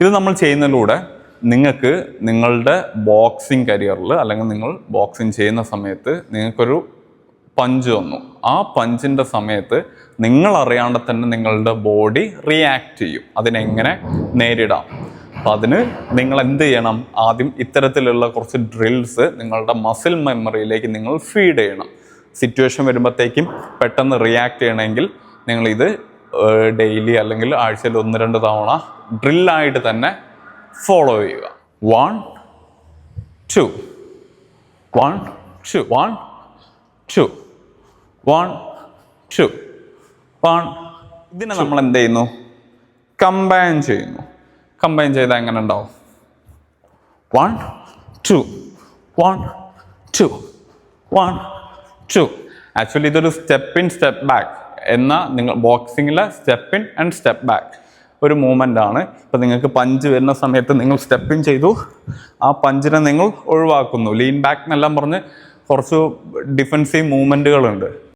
ഇത് നമ്മൾ ചെയ്യുന്നതിലൂടെ നിങ്ങൾക്ക് നിങ്ങളുടെ ബോക്സിംഗ് കരിയറിൽ അല്ലെങ്കിൽ നിങ്ങൾ ബോക്സിംഗ് ചെയ്യുന്ന സമയത്ത് നിങ്ങൾക്കൊരു പഞ്ച് വന്നു. ആ പഞ്ചിൻ്റെ സമയത്ത് നിങ്ങൾ അറിയാണ്ട് തന്നെ നിങ്ങളുടെ ബോഡി റിയാക്ട് ചെയ്യും. അതിനെങ്ങനെ നേരിടാം. അപ്പം അതിന് നിങ്ങൾ എന്ത് ചെയ്യണം? ആദ്യം ഇത്തരത്തിലുള്ള കുറച്ച് ഡ്രിൽസ് നിങ്ങളുടെ മസിൽ മെമ്മറിയിലേക്ക് നിങ്ങൾ ഫീഡ് ചെയ്യണം. സിറ്റുവേഷൻ വരുമ്പോഴത്തേക്കും പെട്ടെന്ന് റിയാക്ട് ചെയ്യണമെങ്കിൽ നിങ്ങളിത് ഡെയിലി അല്ലെങ്കിൽ ആഴ്ചയിൽ 1-2 തവണ ഡ്രില്ലായിട്ട് തന്നെ ഫോളോ ചെയ്യുക. 1 2 1 2 1 2 1 2 1. ഇതിനെ നമ്മൾ എന്ത് ചെയ്യുന്നു? കമ്പൈൻ ചെയ്യുന്നു. കമ്പൈൻ ചെയ്താൽ എങ്ങനെ ഉണ്ടാവും? 1 2 1 2 1 2. ആക്ച്വലി ഇതൊരു സ്റ്റെപ്പ് ഇൻ സ്റ്റെപ്പ് ബാക്ക് എന്ന നിങ്ങൾ ബോക്സിങ്ങിലെ step in and step back ഒരു മൂവ്മെൻ്റ് ആണ്. ഇപ്പം നിങ്ങൾക്ക് പഞ്ച് വരുന്ന സമയത്ത് നിങ്ങൾ സ്റ്റെപ്പ് ഇൻ ചെയ്തു, ആ പഞ്ചിനെ നിങ്ങൾ ഒഴിവാക്കുന്നു. ലീൻ ബാക്ക് എന്നെല്ലാം പറഞ്ഞ് കുറച്ച് ഡിഫൻസീവ് മൂവ്മെൻറ്റുകളുണ്ട്.